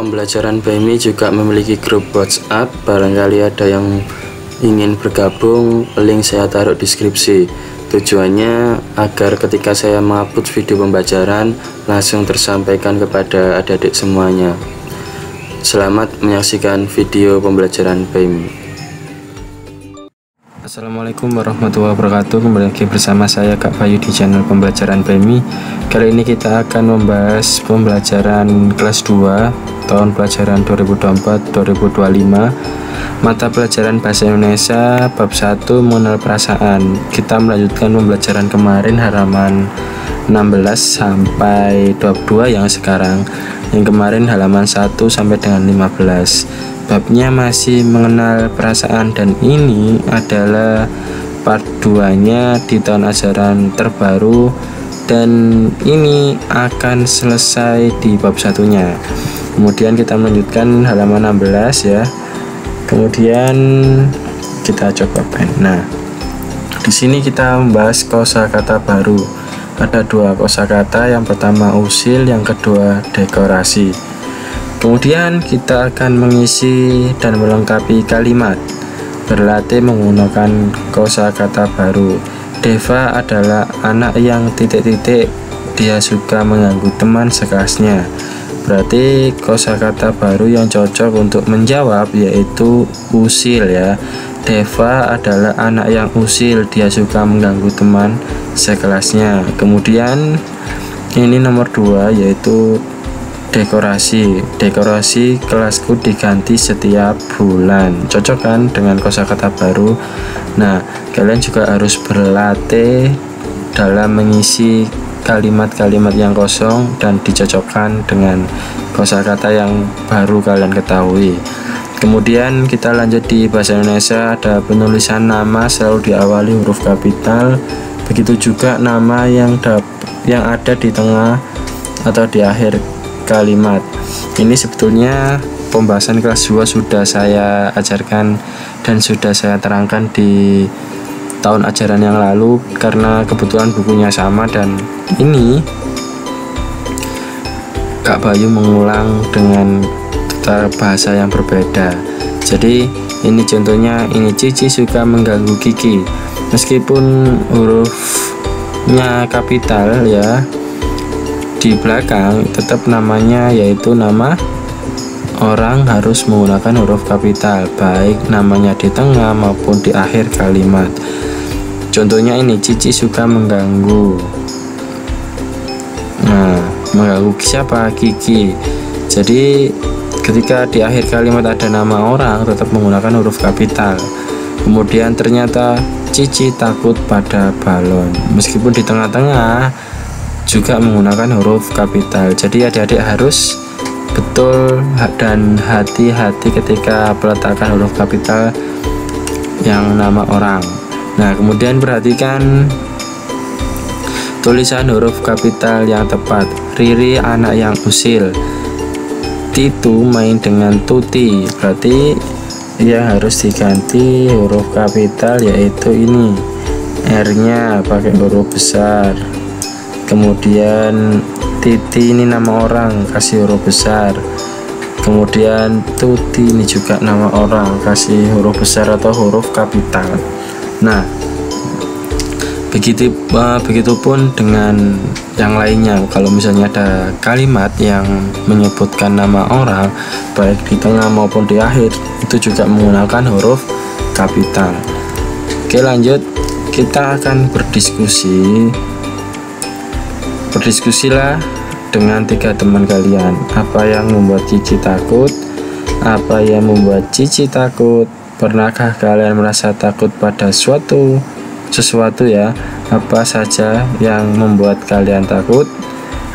Pembelajaran BMI juga memiliki grup WhatsApp. Barangkali ada yang ingin bergabung, link saya taruh di deskripsi. Tujuannya agar ketika saya mengupload video pembelajaran langsung tersampaikan kepada adik-adik semuanya. Selamat menyaksikan video pembelajaran BMI. Assalamualaikum warahmatullahi wabarakatuh. Kembali lagi bersama saya Kak Bayu di channel pembelajaran BMI. Kali ini kita akan membahas pembelajaran kelas 2 tahun pelajaran 2024-2025, mata pelajaran bahasa Indonesia bab 1 mengenal perasaan. Kita melanjutkan pembelajaran kemarin halaman 16 sampai 22 yang sekarang. Yang kemarin halaman 1 sampai dengan 15. Babnya masih mengenal perasaan dan ini adalah part 2-nya di tahun ajaran terbaru dan ini akan selesai di bab 1-nya. Kemudian kita melanjutkan halaman 16 ya. Kemudian kita coba pen. Nah, di sini kita membahas kosakata baru. Ada dua kosakata, yang pertama usil, yang kedua dekorasi. Kemudian kita akan mengisi dan melengkapi kalimat. Berlatih menggunakan kosakata baru. Deva adalah anak yang titik-titik, dia suka mengganggu teman sekelasnya. Berarti kosakata baru yang cocok untuk menjawab yaitu usil ya. Deva adalah anak yang usil, dia suka mengganggu teman sekelasnya. Kemudian ini nomor 2 yaitu dekorasi. Dekorasi kelasku diganti setiap bulan. Cocok kan dengan kosakata baru? Nah, kalian juga harus berlatih dalam mengisi kalimat-kalimat yang kosong dan dicocokkan dengan kosakata yang baru kalian ketahui. Kemudian kita lanjut di bahasa Indonesia. Ada penulisan nama selalu diawali huruf kapital. Begitu juga nama yang ada di tengah atau di akhir kalimat. Ini sebetulnya pembahasan kelas 2 sudah saya ajarkan dan sudah saya terangkan di tahun ajaran yang lalu karena kebetulan bukunya sama, dan ini Kak Bayu mengulang dengan tata bahasa yang berbeda. Jadi ini contohnya, ini Cici suka mengganggu Kiki. Meskipun hurufnya kapital ya, di belakang tetap namanya yaitu nama orang harus menggunakan huruf kapital, baik namanya di tengah maupun di akhir kalimat. Contohnya ini, Cici suka mengganggu. Nah, mengganggu siapa? Kiki. Jadi ketika di akhir kalimat ada nama orang tetap menggunakan huruf kapital. Kemudian ternyata Cici takut pada balon, meskipun di tengah-tengah juga menggunakan huruf kapital. Jadi adik-adik harus betul dan hati-hati ketika peletakan huruf kapital yang nama orang. Nah, kemudian perhatikan tulisan huruf kapital yang tepat. Riri anak yang usil. Titu main dengan Tuti. Berarti yang harus diganti huruf kapital yaitu ini, R-nya pakai huruf besar. Kemudian Titi ini nama orang, kasih huruf besar. Kemudian Tuti ini juga nama orang, kasih huruf besar atau huruf kapital. Nah, begitupun dengan yang lainnya. Kalau misalnya ada kalimat yang menyebutkan nama orang baik di tengah maupun di akhir, itu juga menggunakan huruf kapital. Oke, lanjut. Kita akan Berdiskusilah dengan 3 teman kalian. Apa yang membuat Cici takut? Apa yang membuat Cici takut? Pernahkah kalian merasa takut pada sesuatu ya? Apa saja yang membuat kalian takut?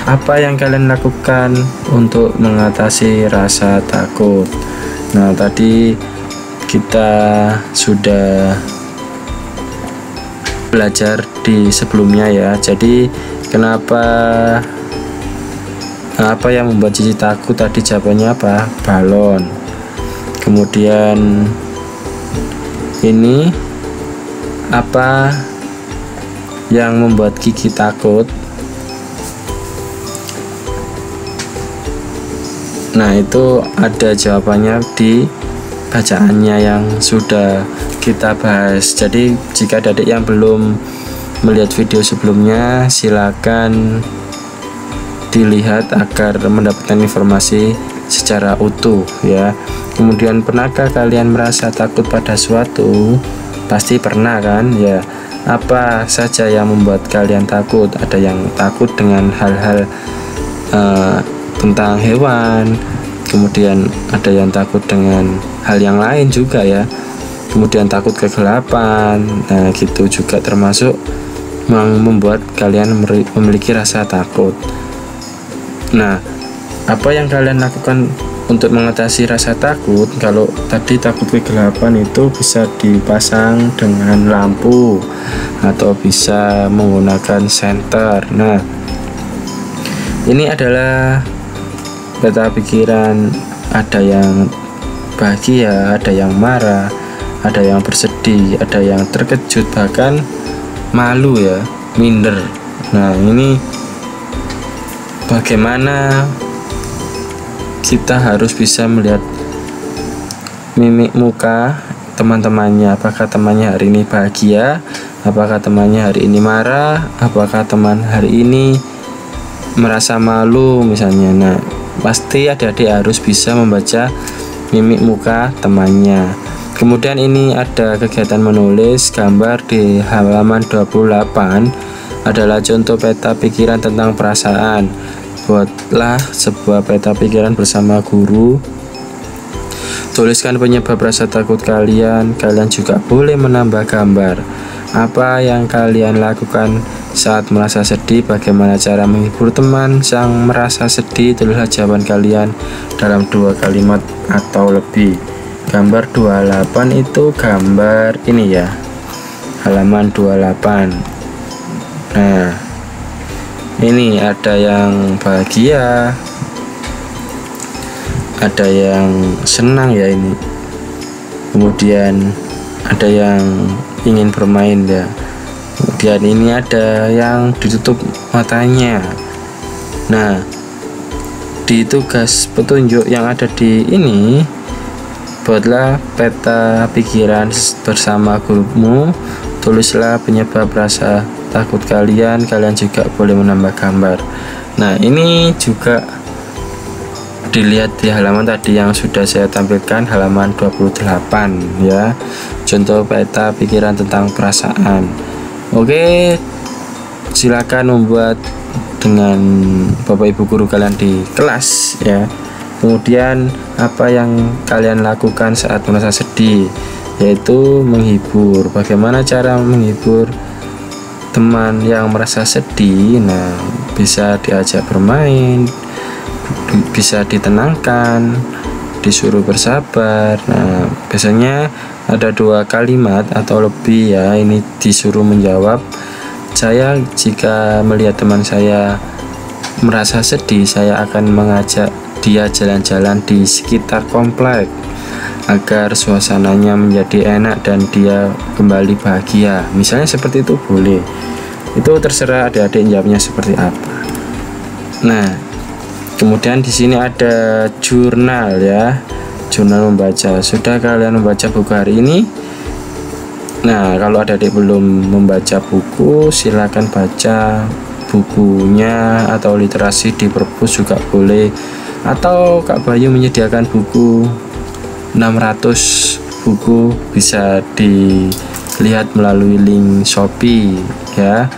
Apa yang kalian lakukan untuk mengatasi rasa takut? Nah, tadi kita sudah belajar di sebelumnya ya. Jadi apa yang membuat Cici takut? Tadi jawabannya apa? Balon. Kemudian ini apa yang membuat Kiki takut? Nah, itu ada jawabannya di bacaannya yang sudah kita bahas. Jadi jika adik yang belum melihat video sebelumnya, silakan dilihat agar mendapatkan informasi secara utuh ya. Kemudian, pernahkah kalian merasa takut pada suatu? Pasti pernah kan ya. Apa saja yang membuat kalian takut? Ada yang takut dengan hal-hal tentang hewan, kemudian ada yang takut dengan hal yang lain juga ya, kemudian takut kegelapan. Nah, gitu juga termasuk membuat kalian memiliki rasa takut. Nah, apa yang kalian lakukan untuk mengatasi rasa takut? Kalau tadi takut kegelapan itu bisa dipasang dengan lampu atau bisa menggunakan senter. Nah, ini adalah peta pikiran. Ada yang bahagia, ada yang marah, ada yang bersedih, ada yang terkejut, bahkan malu ya, minder. Nah, ini bagaimana kita harus bisa melihat mimik muka teman-temannya. Apakah temannya hari ini bahagia, apakah temannya hari ini marah, apakah teman hari ini merasa malu misalnya. Nah, pasti adik-adik harus bisa membaca mimik muka temannya. Kemudian ini ada kegiatan menulis gambar di halaman 28, adalah contoh peta pikiran tentang perasaan. Buatlah sebuah peta pikiran bersama guru. Tuliskan penyebab rasa takut kalian. Kalian juga boleh menambah gambar. Apa yang kalian lakukan saat merasa sedih? Bagaimana cara menghibur teman yang merasa sedih? Tulislah jawaban kalian dalam 2 kalimat atau lebih. Gambar 28 itu gambar ini ya, halaman 28. Nah, ini ada yang bahagia, ada yang senang ya ini. Kemudian ada yang ingin bermain ya. Kemudian ini ada yang ditutup matanya. Nah, di tugas petunjuk yang ada di ini, buatlah peta pikiran bersama gurumu. Tulislah penyebab rasa takut kalian. Kalian juga boleh menambah gambar. Nah, ini juga dilihat di halaman tadi yang sudah saya tampilkan, halaman 28 ya, contoh peta pikiran tentang perasaan. Oke, silakan membuat dengan bapak ibu guru kalian di kelas ya. Kemudian apa yang kalian lakukan saat merasa sedih? Yaitu menghibur. Bagaimana cara menghibur teman yang merasa sedih? Nah, bisa diajak bermain, bisa ditenangkan, disuruh bersabar. Nah, biasanya ada 2 kalimat atau lebih ya. Ini disuruh menjawab. Saya jika melihat teman saya merasa sedih, saya akan mengajak dia jalan-jalan di sekitar komplek agar suasananya menjadi enak dan dia kembali bahagia. Misalnya seperti itu boleh. Itu terserah adik-adik jawabnya seperti apa. Nah, kemudian di sini ada jurnal ya, jurnal membaca. Sudah kalian membaca buku hari ini? Nah, kalau adik-adik belum membaca buku, silakan baca bukunya, atau literasi di perpus juga boleh, atau Kak Bayu menyediakan buku 600 buku, bisa dilihat melalui link Shopee ya,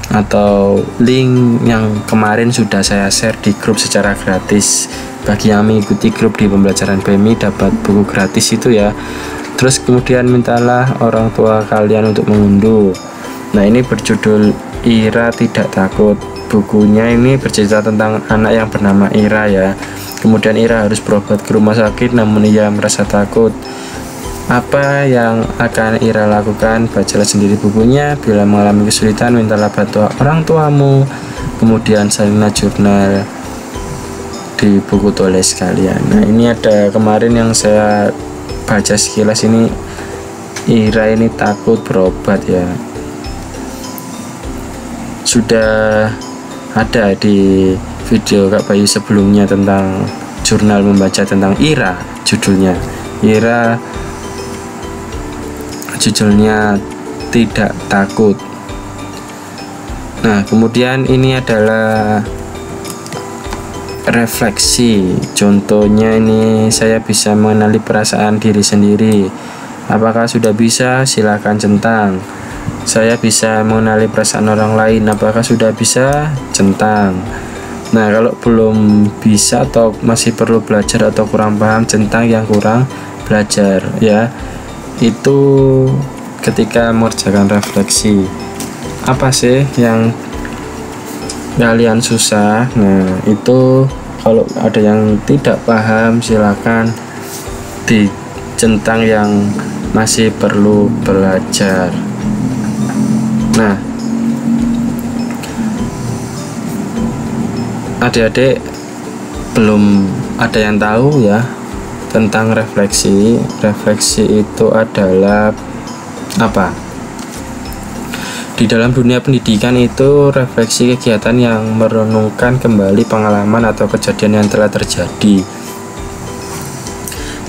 atau link yang kemarin sudah saya share di grup secara gratis. Bagi yang mengikuti grup di pembelajaran BMI dapat buku gratis itu ya. Terus kemudian mintalah orang tua kalian untuk mengunduh. Nah, ini berjudul Ira Tidak Takut. Bukunya ini bercerita tentang anak yang bernama Ira ya. Kemudian Ira harus berobat ke rumah sakit, namun ia merasa takut. Apa yang akan Ira lakukan? Bacalah sendiri bukunya. Bila mengalami kesulitan, mintalah bantuan orang tuamu. Kemudian salinlah jurnal di buku tulis kalian. Nah, ini ada kemarin yang saya baca sekilas ini, Ira ini takut berobat ya. Sudah ada di video Kak Bayu sebelumnya tentang jurnal membaca tentang IRA, judulnya tidak takut. Nah, kemudian ini adalah refleksi. Contohnya ini, saya bisa mengenali perasaan diri sendiri. Apakah sudah bisa? Silakan centang. Saya bisa mengenali perasaan orang lain. Apakah sudah bisa? Centang. Nah, kalau belum bisa atau masih perlu belajar atau kurang paham, centang yang kurang belajar ya. Itu ketika mengerjakan refleksi. Apa sih yang kalian susah? Nah, itu kalau ada yang tidak paham silakan dicentang yang masih perlu belajar. Nah, adik-adik belum ada yang tahu ya tentang refleksi. Refleksi itu adalah apa? Di dalam dunia pendidikan itu, refleksi kegiatan yang merenungkan kembali pengalaman atau kejadian yang telah terjadi.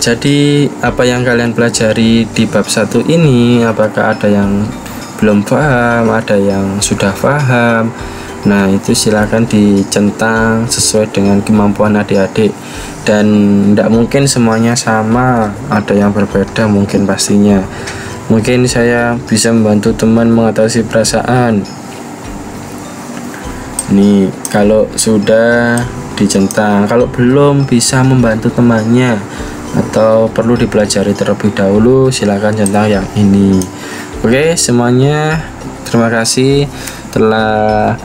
Jadi, apa yang kalian pelajari di bab 1 ini, apakah ada yang belum paham, ada yang sudah paham? Nah, itu silakan dicentang sesuai dengan kemampuan adik-adik. Dan tidak mungkin semuanya sama, ada yang berbeda mungkin pastinya. Mungkin saya bisa membantu teman mengatasi perasaan. Nih, kalau sudah dicentang, kalau belum bisa membantu temannya atau perlu dipelajari terlebih dahulu, silakan centang yang ini. Oke, semuanya terima kasih telah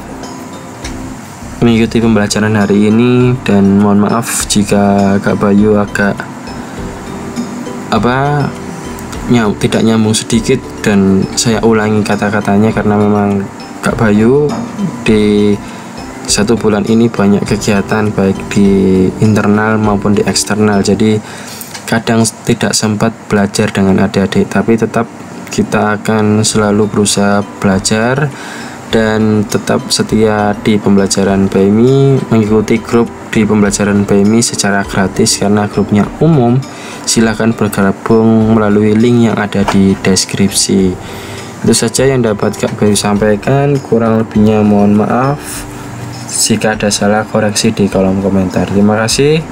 mengikuti pembelajaran hari ini, dan mohon maaf jika Kak Bayu agak tidak nyambung sedikit dan saya ulangi kata-katanya karena memang Kak Bayu di 1 bulan ini banyak kegiatan baik di internal maupun di eksternal, jadi kadang tidak sempat belajar dengan adik-adik, tapi tetap kita akan selalu berusaha belajar dan tetap setia di pembelajaran PMI, mengikuti grup di pembelajaran PMI secara gratis karena grupnya umum. Silahkan bergabung melalui link yang ada di deskripsi. Itu saja yang dapat Kak Bayu sampaikan, kurang lebihnya mohon maaf. Jika ada salah, koreksi di kolom komentar. Terima kasih.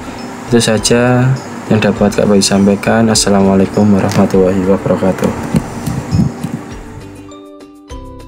Itu saja yang dapat Kak Bayu sampaikan. Assalamualaikum warahmatullahi wabarakatuh.